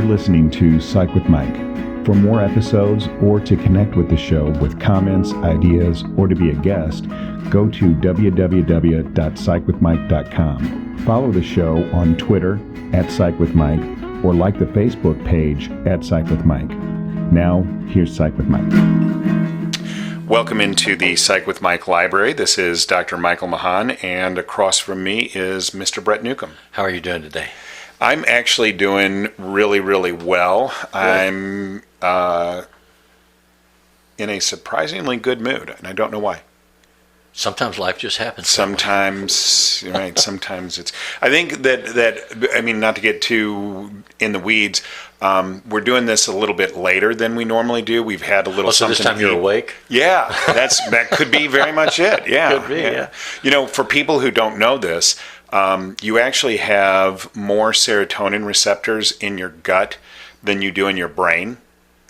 listening to Psych with Mike. For more episodes or to connect with the show with comments, ideas, or to be a guest, go to www.psychwithmike.com. Follow the show on Twitter @PsychWithMike or like the Facebook page @PsychWithMike. Now, here's Psych with Mike. Welcome into the Psych with Mike library. This is Dr. Michael Mahan, and across from me is Mr. Brett Newcomb. How are you doing today? I'm actually doing really, really well. Good. I'm in a surprisingly good mood, and I don't know why. Sometimes life just happens. Sometimes, right? Sometimes it's. I think that I mean, not to get too in the weeds. We're doing this a little bit later than we normally do. We've had a little so something. This time you're awake? Yeah, that could be very much it. Yeah, could be. Yeah. You know, for people who don't know this, you actually have more serotonin receptors in your gut than you do in your brain.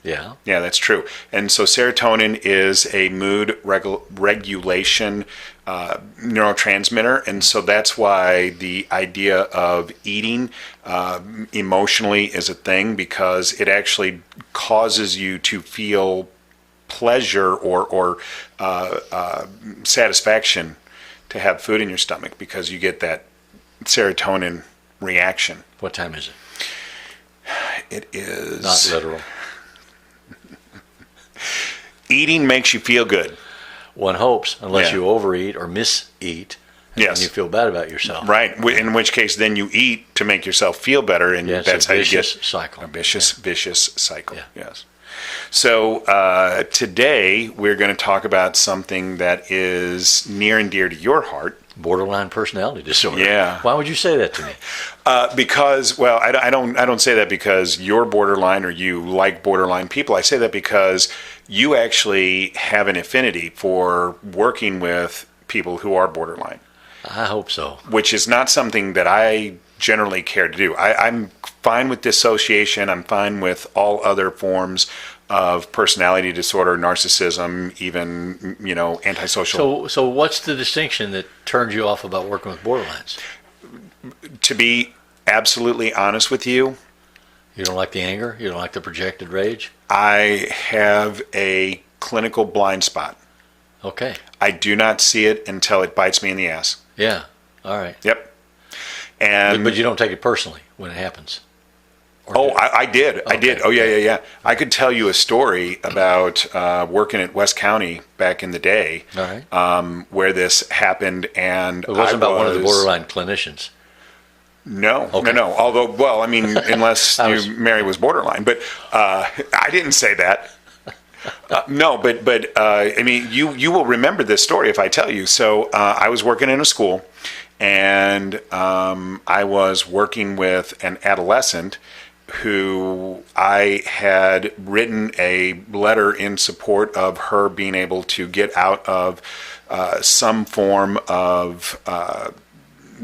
Yeah. Yeah, that's true. And so serotonin is a mood regulation neurotransmitter. And so that's why the idea of eating emotionally is a thing, because it actually causes you to feel pleasure or satisfaction to have food in your stomach, because you get that serotonin reaction. What time is it? It is... Not literal. Eating makes you feel good. One hopes, unless you overeat or miseat, and yes. you feel bad about yourself. Right. In which case, then you eat to make yourself feel better, and that's how you get cycle. A vicious cycle. Yeah. Yes. So today we're going to talk about something that is near and dear to your heart. Borderline personality disorder. Yeah. Why would you say that to me? Because, well, I don't say that because you're borderline or you like borderline people. I say that because you actually have an affinity for working with people who are borderline. I hope so. Which is not something that I generally care to do. I'm fine with dissociation. I'm fine with all other forms of personality disorder, narcissism, even, antisocial. So what's the distinction that turns you off about working with borderlines? To be absolutely honest with you, you don't like the anger? You don't like the projected rage? I have a clinical blind spot. Okay. I do not see it until it bites me in the ass. Yeah. All right. Yep. And but you don't take it personally when it happens? I did. Okay. I did. Oh, yeah. I could tell you a story about working at West County back in the day. All right. Where this happened, and it wasn't about one of the borderline clinicians. No, okay. No. Although, well, I mean, unless Mary was borderline, but I didn't say that. No, but I mean, you will remember this story if I tell you. So I was working in a school, and I was working with an adolescent who I had written a letter in support of her being able to get out of some form of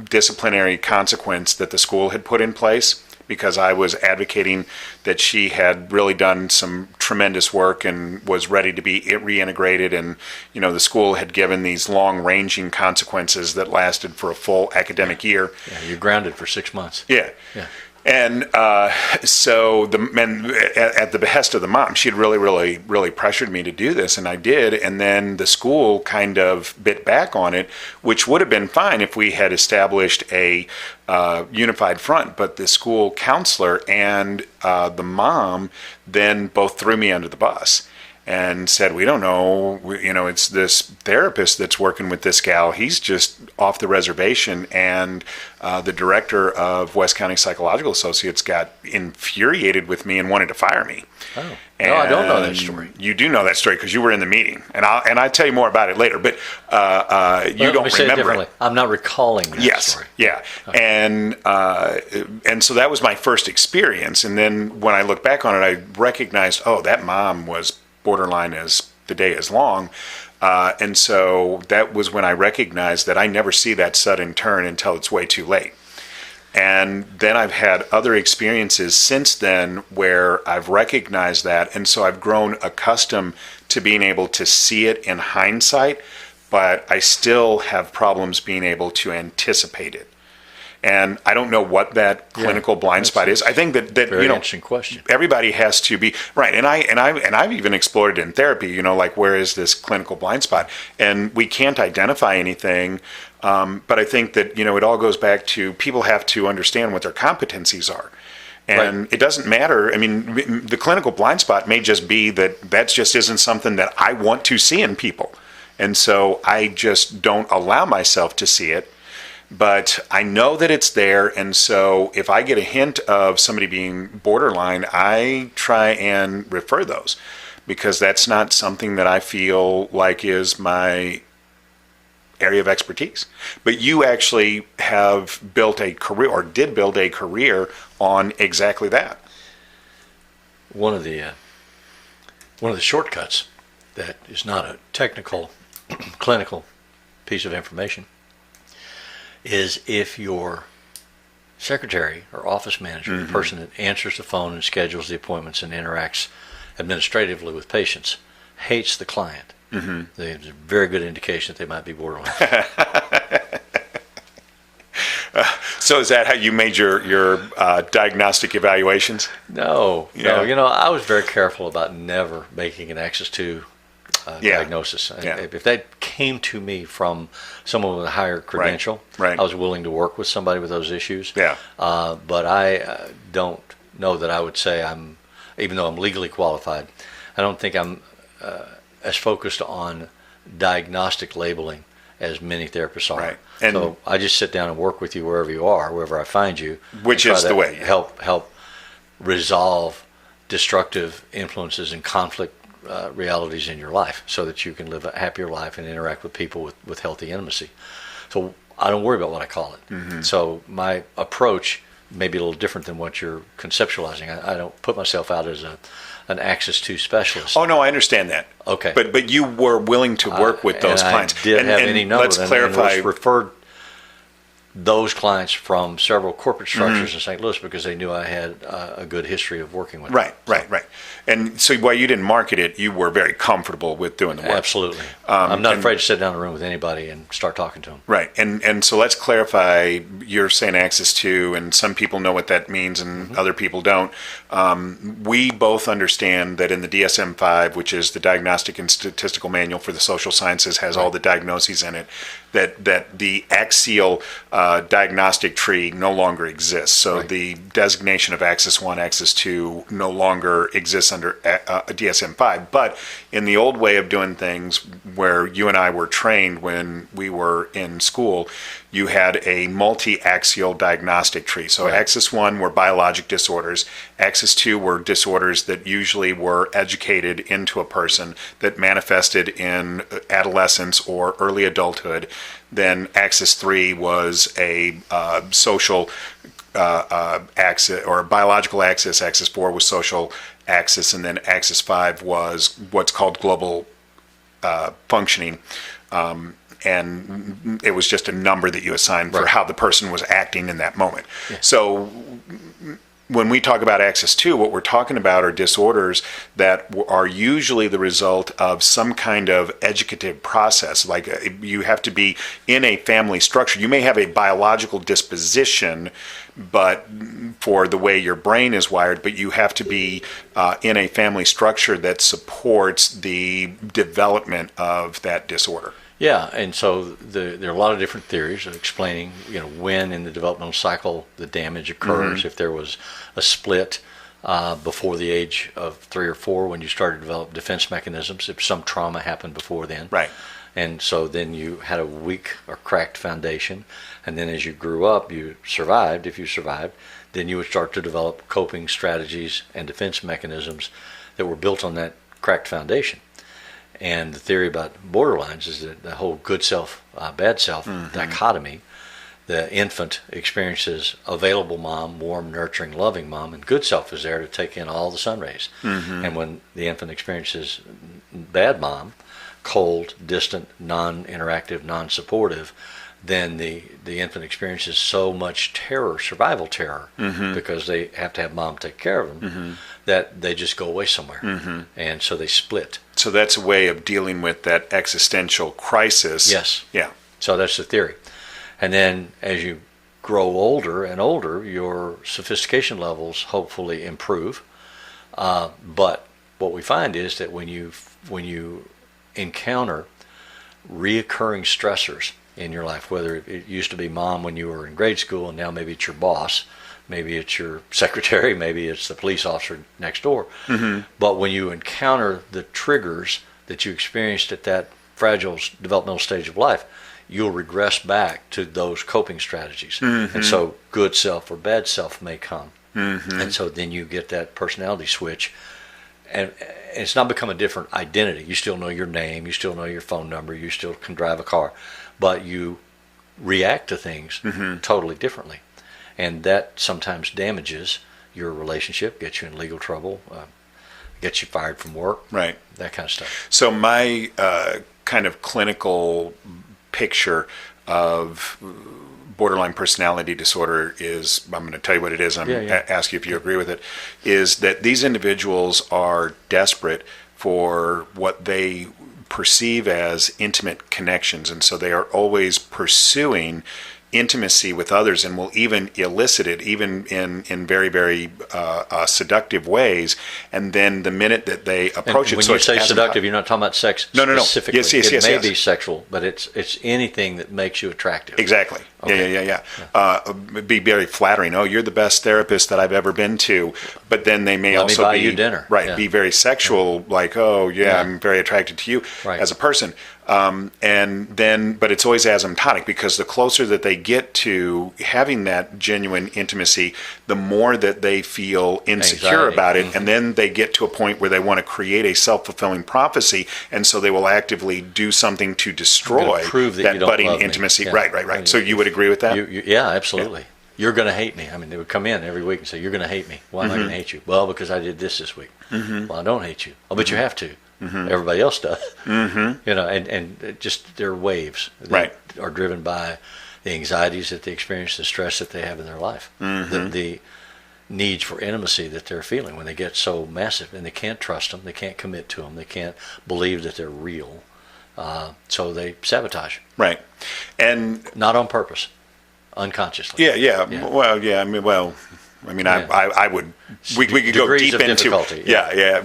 disciplinary consequence that the school had put in place, because I was advocating that she had really done some tremendous work and was ready to be reintegrated, and the school had given these long-ranging consequences that lasted for a full academic year. Yeah, you're grounded for 6 months. Yeah. And so at the behest of the mom, she had really pressured me to do this, and I did. And then the school kind of bit back on it, which would have been fine if we had established a unified front. But the school counselor and the mom then both threw me under the bus and said, we don't know, it's this therapist that's working with this gal. He's just off the reservation. And the director of West County Psychological Associates got infuriated with me and wanted to fire me. Oh, no, I don't know that story. You do know that story because you were in the meeting. And I'll tell you more about it later, but you don't remember it. I'm not recalling that story. Yeah. Okay. And so that was my first experience. And then when I look back on it, I recognized, that mom was borderline as the day is long. And so that was when I recognized that I never see that sudden turn until it's way too late. And then I've had other experiences since then where I've recognized that. And so I've grown accustomed to being able to see it in hindsight, but I still have problems being able to anticipate it. And I don't know what that clinical blind spot is. I think that Very interesting question. everybody has to be right. And I've even explored it in therapy. Like, where is this clinical blind spot? And we can't identify anything. But I think that it all goes back to people have to understand what their competencies are. And it doesn't matter. I mean, the clinical blind spot may just be that just isn't something that I want to see in people. And so I just don't allow myself to see it. But I know that it's there. And so if I get a hint of somebody being borderline, I try and refer those, because that's not something that I feel like is my area of expertise. But you actually have built a career, or did build a career, on exactly that. One of the shortcuts that is not a technical, clinical piece of information is if your secretary or office manager, the person that answers the phone and schedules the appointments and interacts administratively with patients, hates the client. There's a very good indication that they might be borderline. So is that how you made your diagnostic evaluations? No. Yeah. I was very careful about never making an Axis 2 diagnosis. Yeah. If that came to me from someone with a higher credential, Right. I was willing to work with somebody with those issues. Yeah. But I don't know that I would say even though I'm legally qualified, I don't think I'm as focused on diagnostic labeling as many therapists are. Right. And so I just sit down and work with you wherever you are, wherever I find you. Which and try is the to way. Help resolve destructive influences and conflict realities in your life, so that you can live a happier life and interact with people with healthy intimacy. So I don't worry about what I call it. So my approach may be a little different than what you're conceptualizing. I don't put myself out as an Axis 2 specialist. Oh no, I understand that. Okay. But you were willing to work with those clients. I did have any number. Let's clarify. And referred those clients from several corporate structures in St. Louis because they knew I had a good history of working with them. Right. And so while you didn't market it, you were very comfortable with doing the work. Absolutely. I'm not afraid to sit down in a room with anybody and start talking to them. Right. And so let's clarify, you're saying Axis 2, and some people know what that means and other people don't. We both understand that in the DSM-5, which is the Diagnostic and Statistical Manual for the Social Sciences, has all the diagnoses in it, that the axial diagnostic tree no longer exists. So the designation of Axis 1, Axis 2 no longer exists under DSM-5. But in the old way of doing things, where you and I were trained when we were in school, you had a multi-axial diagnostic tree. So Axis 1 were biologic disorders. Axis 2 were disorders that usually were educated into a person, that manifested in adolescence or early adulthood. Then Axis 3 was a social axis, or biological axis. Axis 4 was social axis. And then Axis 5 was what's called global functioning. And it was just a number that you assigned for how the person was acting in that moment. Yeah. So when we talk about Axis 2, what we're talking about are disorders that are usually the result of some kind of educative process. Like you have to be in a family structure. You may have a biological disposition, but for the way your brain is wired, but you have to be in a family structure that supports the development of that disorder. Yeah, and so there are a lot of different theories of explaining, when in the developmental cycle the damage occurs. If there was a split before the age of 3 or 4, when you started to develop defense mechanisms, if some trauma happened before then. Right. And so then you had a weak or cracked foundation, and then as you grew up, you survived. If you survived, then you would start to develop coping strategies and defense mechanisms that were built on that cracked foundation. And the theory about borderlines is that the whole good self, bad self dichotomy. The infant experiences available mom, warm, nurturing, loving mom, and good self is there to take in all the sun rays. And when the infant experiences bad mom, cold, distant, non-interactive, non-supportive, then the infant experiences so much terror, survival terror, because they have to have mom take care of them, that they just go away somewhere. And so they split. So that's a way of dealing with that existential crisis. Yes. Yeah. So that's the theory. And then as you grow older and older, your sophistication levels hopefully improve. But what we find is that when you encounter reoccurring stressors in your life, whether it used to be mom when you were in grade school and now maybe it's your boss, maybe it's your secretary, maybe it's the police officer next door. But when you encounter the triggers that you experienced at that fragile developmental stage of life, you'll regress back to those coping strategies. And so good self or bad self may come. And so then you get that personality switch. And it's not become a different identity. You still know your name, you still know your phone number, you still can drive a car, but you react to things totally differently. And that sometimes damages your relationship, gets you in legal trouble, gets you fired from work, Right. that kind of stuff. So my kind of clinical picture of borderline personality disorder is, I'm going to tell you what it is, and I'm going to ask you if you agree with it, is that these individuals are desperate for what they perceive as intimate connections. And so they are always pursuing intimacy with others and will even elicit it, even in very, very seductive ways. And then the minute that they approach And it, when you say seductive, you're not talking about sex No. specifically. Yes, it may be sexual, but it's anything that makes you attractive. Exactly. Okay. Yeah. It'd be very flattering. Oh, you're the best therapist that I've ever been to. But then they may Let me also buy be you dinner. Right. Yeah. Be very sexual. Like, oh yeah, I'm very attracted to you Right. as a person. And then, but it's always asymptotic, because the closer that they get to having that genuine intimacy, the more that they feel insecure Anxiety. about it. And then they get to a point where they want to create a self-fulfilling prophecy. And so they will actively do something to destroy prove that you don't budding love me. intimacy. Yeah. Right. So you would agree with that? Yeah, absolutely. You're going to hate me. I mean, they would come in every week and say, you're going to hate me. Why am I going to hate you? Well, because I did this week. Well, I don't hate you. Oh, but you have to. Everybody else does. You know, and just their waves that are driven by the anxieties that they experience, the stress that they have in their life, the needs for intimacy that they're feeling when they get so massive, and they can't trust them, they can't commit to them, they can't believe that they're real, so they sabotage. Right. And Not on purpose, unconsciously. yeah. I mean, I would. We could go Degrees deep of into. difficulty,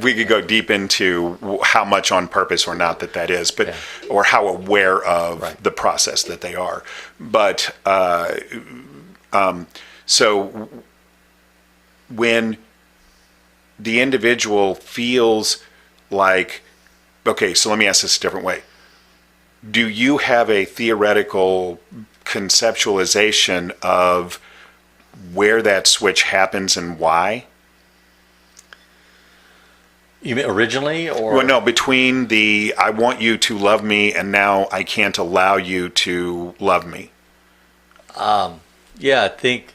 We could go deep into how much on purpose or not that is, but or how aware of the process that they are. But so when the individual feels like, okay, so let me ask this a different way. Do you have a theoretical conceptualization of where that switch happens and why? You mean originally, or? Well, no, between the I want you to love me and now I can't allow you to love me. Yeah, I think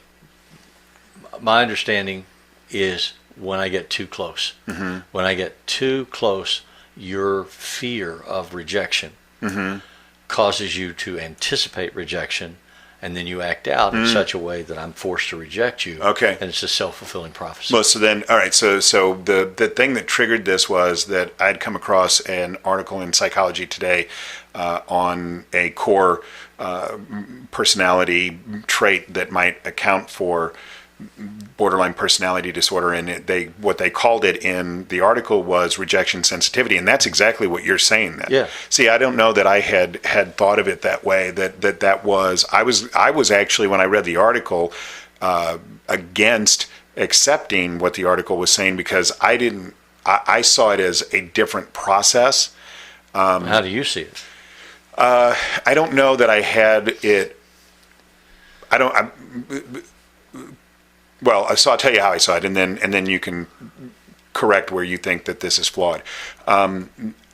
my understanding is when I get too close. When I get too close, your fear of rejection causes you to anticipate rejection, and then you act out in such a way that I'm forced to reject you. Okay. And it's a self-fulfilling prophecy. Well, so then, all right, so the thing that triggered this was that I'd come across an article in Psychology Today on a core personality trait that might account for borderline personality disorder, and what they called it in the article was rejection sensitivity, and that's exactly what you're saying then. Yeah. See, I don't know that I had thought of it that way. That was I was actually, when I read the article, against accepting what the article was saying, because I saw it as a different process. How do you see it? I don't know that I had it. Well, so I'll tell you how I saw it, and then you can correct where you think that this is flawed.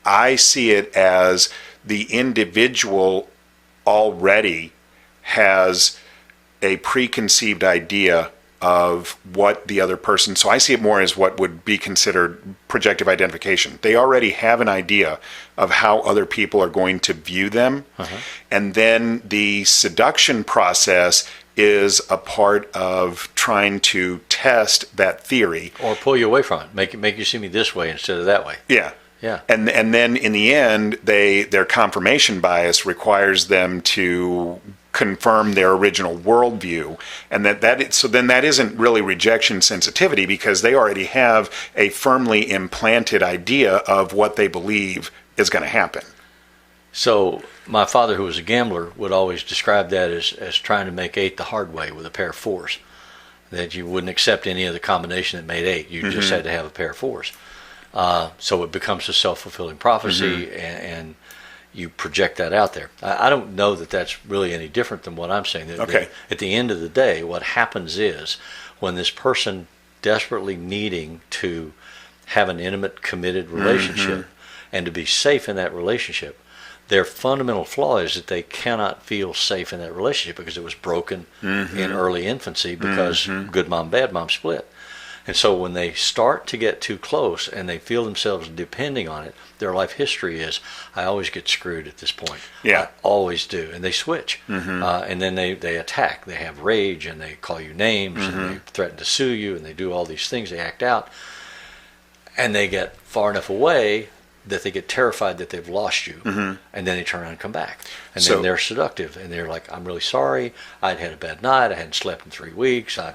I see it as the individual already has a preconceived idea of what the other person, so I see it more as what would be considered projective identification. They already have an idea of how other people are going to view them, and then the seduction process is a part of trying to test that theory. Or pull you away from it. Make you see me this way instead of that way. Yeah. Yeah. And then in the end, their confirmation bias requires them to confirm their original worldview, and so then that isn't really rejection sensitivity, because they already have a firmly implanted idea of what they believe is going to happen. So my father, who was a gambler, would always describe that as trying to make 8 the hard way with a pair of 4s. That you wouldn't accept any other combination that made 8. You just had to have a pair of 4s. So it becomes a self-fulfilling prophecy, and you project that out there. I don't know that that's really any different than what I'm saying. That at the end of the day, what happens is when this person desperately needing to have an intimate, committed relationship and to be safe in that relationship, their fundamental flaw is that they cannot feel safe in that relationship because it was broken in early infancy because good mom, bad mom split. And so when they start to get too close and they feel themselves depending on it, their life history is, I always get screwed at this point. Yeah. I always do. And they switch. And then they attack. They have rage, and they call you names, and they threaten to sue you, and they do all these things. They act out. And they get far enough away that they get terrified that they've lost you, and then they turn around and come back. And then they're seductive, and they're like, I'm really sorry, I'd had a bad night, I hadn't slept in 3 weeks, I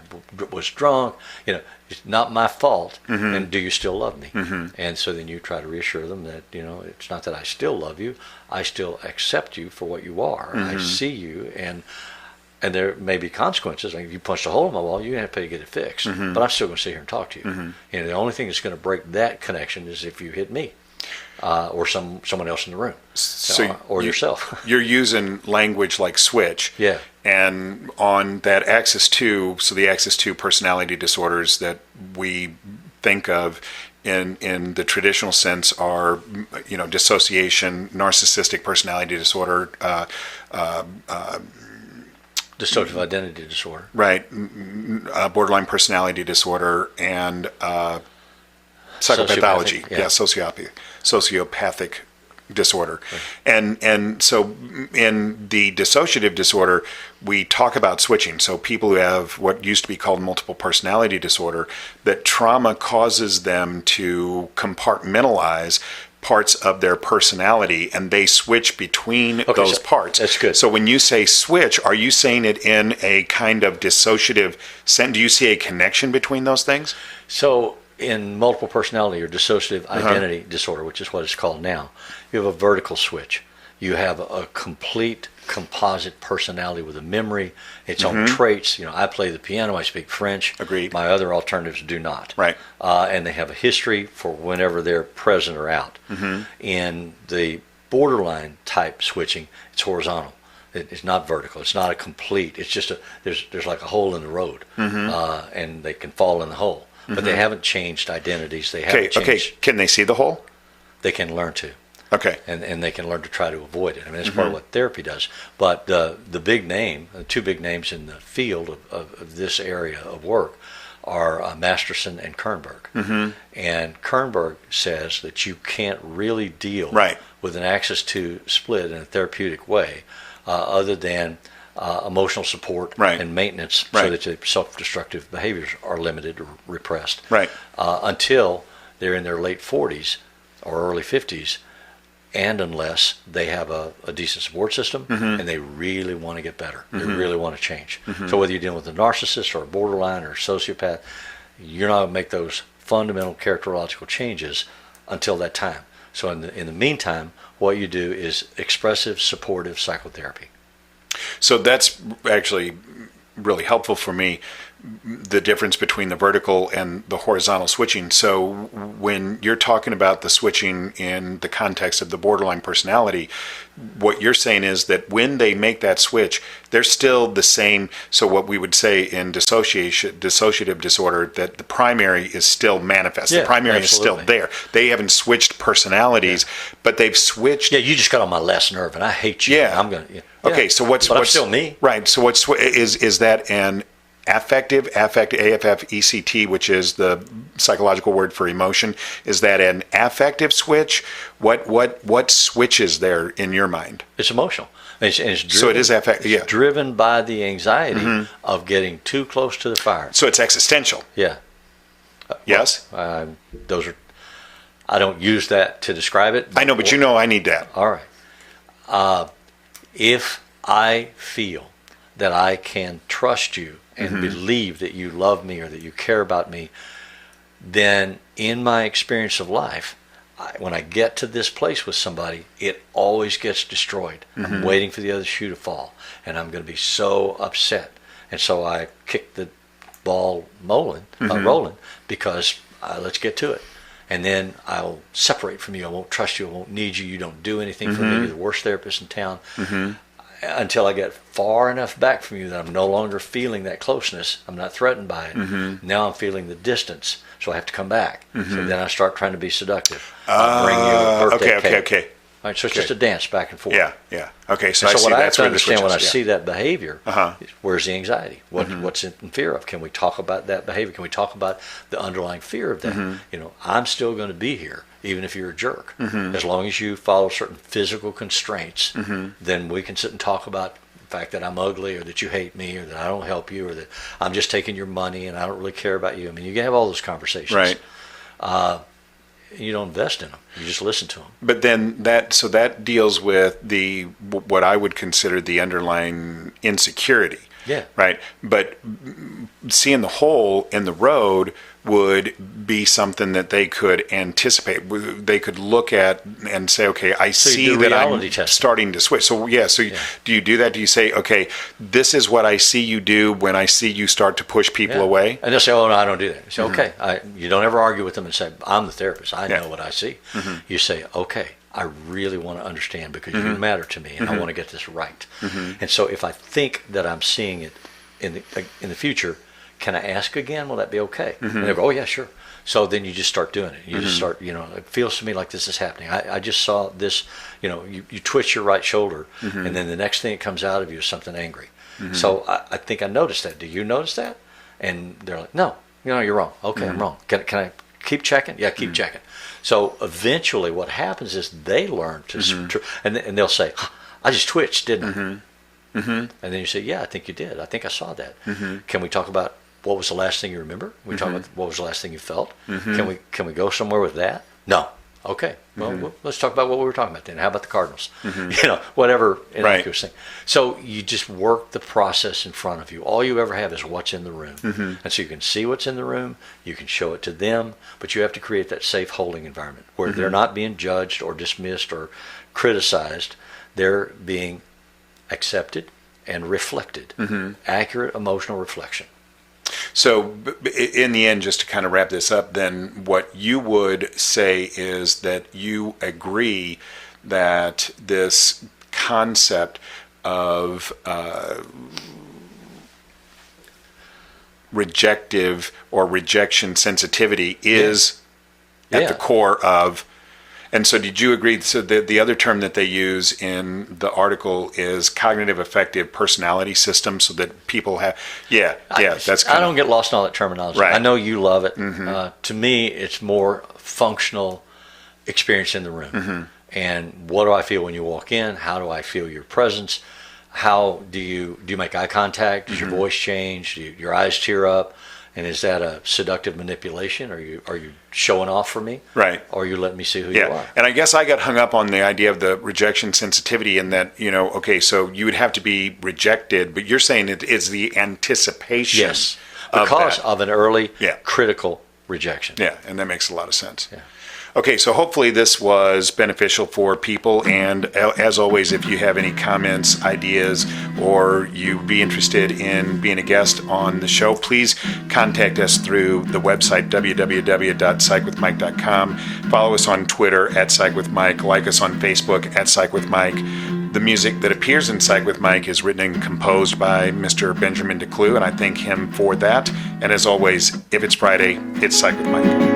was drunk, it's not my fault, and do you still love me? And so then you try to reassure them that, it's not that I still love you, I still accept you for what you are, I see you, and there may be consequences. Like if you punched a hole in my wall, you're going to have to pay to get it fixed, but I'm still going to sit here and talk to you. The only thing that's going to break that connection is if you hit me. Or someone else in the room, or yourself. You're using language like switch. Yeah. And on that axis 2, so the axis 2 personality disorders that we think of in the traditional sense are, dissociation, narcissistic personality disorder, dissociative identity disorder. Right. Borderline personality disorder, and psychopathology, sociopathic disorder. Right. And so in the dissociative disorder, we talk about switching. So people who have what used to be called multiple personality disorder, that trauma causes them to compartmentalize parts of their personality, and they switch between those parts. That's good. So when you say switch, are you saying it in a kind of dissociative sense? Do you see a connection between those things? So in multiple personality or dissociative identity disorder, which is what it's called now, you have a vertical switch. You have a complete composite personality with a memory, its own traits. I play the piano, I speak French. Agreed. My other alternatives do not. Right. And they have a history for whenever they're present or out. In the borderline type switching, it's horizontal. It's not vertical. It's not a complete. It's just there's like a hole in the road, and they can fall in the hole. But they haven't changed identities. They haven't changed. Okay. Can they see the hole? They can learn to. Okay. And they can learn to try to avoid it. I mean, that's part of what therapy does. But the big name, the 2 big names in the field of this area of work are Masterson and Kernberg. And Kernberg says that you can't really deal with an axis 2 split in a therapeutic way other than emotional support and maintenance so that the self-destructive behaviors are limited or repressed until they're in their late 40s or early 50s, and unless they have a decent support system and they really want to get better, they really want to change. So whether you're dealing with a narcissist or a borderline or a sociopath, you're not going to make those fundamental characterological changes until that time. So in the meantime, what you do is expressive supportive psychotherapy. So that's actually really helpful for me, the difference between the vertical and the horizontal switching. So when you're talking about the switching in the context of the borderline personality, what you're saying is that when they make that switch, they're still the same. So what we would say in dissociative disorder, that the primary is still manifest. The primary is still there. They haven't switched personalities, but they've switched. Yeah, you just got on my last nerve, and I hate you. Yeah. I'm gonna. Yeah. Okay, so what's I'm still me. Right. So is that an affective, AFF-ECT, which is the psychological word for emotion? Is that an affective switch? What switches there in your mind? It's emotional. It's driven, so it is affective. Yeah. It's driven by the anxiety of getting too close to the fire. So it's existential. Yeah. Yes. Those are. I don't use that to describe it. I know, but I need that. All right. If I feel that I can trust you and believe that you love me or that you care about me, then in my experience of life, when I get to this place with somebody, it always gets destroyed. I'm waiting for the other shoe to fall, and I'm going to be so upset. And so I kick the ball rolling because let's get to it. And then I'll separate from you. I won't trust you. I won't need you. You don't do anything for me. You're the worst therapist in town. Until I get far enough back from you that I'm no longer feeling that closeness. I'm not threatened by it. Now I'm feeling the distance, so I have to come back. So then I start trying to be seductive. I'll bring you a birthday cake. Okay. All right, so it's just a dance back and forth. Yeah. Okay, so And I so see what I have that's to where the understand when I switch is. see that behavior, Uh-huh. is where's the anxiety? What's in fear of? Can we talk about that behavior? Can we talk about the underlying fear of that? I'm still going to be here, even if you're a jerk. As long as you follow certain physical constraints, then we can sit and talk about the fact that I'm ugly or that you hate me or that I don't help you or that I'm just taking your money and I don't really care about you. I mean, you can have all those conversations. Right. You don't invest in them. You just listen to them. But then that deals with what I would consider the underlying insecurity. Yeah. Right. But seeing the hole in the road would be something that they could anticipate. They could look at and say, okay, I see do that I'm reality testing. starting to switch. So do you do that? Do you say, okay, this is what I see you do when I see you start to push people away? And they'll say, oh, no, I don't do that. You say, okay. You don't ever argue with them and say, I'm the therapist. I know what I see. You say, okay, I really want to understand because you matter to me and I want to get this right. And so if I think that I'm seeing it in the future, can I ask again? Will that be okay? And they go, oh, yeah, sure. So then you just start doing it. You just start, it feels to me like this is happening. I just saw this, you twitch your right shoulder and then the next thing that comes out of you is something angry. So I think I noticed that. Do you notice that? And they're like, no, you're wrong. Okay, I'm wrong. Can I keep checking? Yeah, keep checking. So eventually what happens is they learn to, and they'll say, I just twitched, didn't I? And then you say, yeah, I think you did. I think I saw that. Can we talk about what was the last thing you remember? We talk about what was the last thing you felt? Can we go somewhere with that? No. Okay. Well, let's talk about what we were talking about then. How about the Cardinals? Whatever innocuous thing. So you just work the process in front of you. All you ever have is what's in the room. And so you can see what's in the room. You can show it to them. But you have to create that safe holding environment where they're not being judged or dismissed or criticized. They're being accepted and reflected. Accurate emotional reflection. So in the end, just to kind of wrap this up, then what you would say is that you agree that this concept of rejective or rejection sensitivity is at the core of. And so did you agree? So the other term that they use in the article is cognitive affective personality system, so that people have, that's kind I don't get lost in all that terminology. Right. I know you love it. To me, it's more functional experience in the room. And what do I feel when you walk in? How do I feel your presence? How do you make eye contact? Does your voice change? Do your eyes tear up? And is that a seductive manipulation? Are you showing off for me? Right. Or are you letting me see who you are? And I guess I got hung up on the idea of the rejection sensitivity in that, okay, so you would have to be rejected, but you're saying it is the anticipation. Yes. Because of an early critical rejection. Yeah, and that makes a lot of sense. Yeah. Okay, so hopefully this was beneficial for people, and as always, if you have any comments, ideas, or you'd be interested in being a guest on the show, please contact us through the website, www.psychwithmike.com. Follow us on Twitter @PsychWithMike, like us on Facebook @PsychWithMike. The music that appears in Psych with Mike is written and composed by Mr. Benjamin DeClue, and I thank him for that. And as always, if it's Friday, it's Psych with Mike.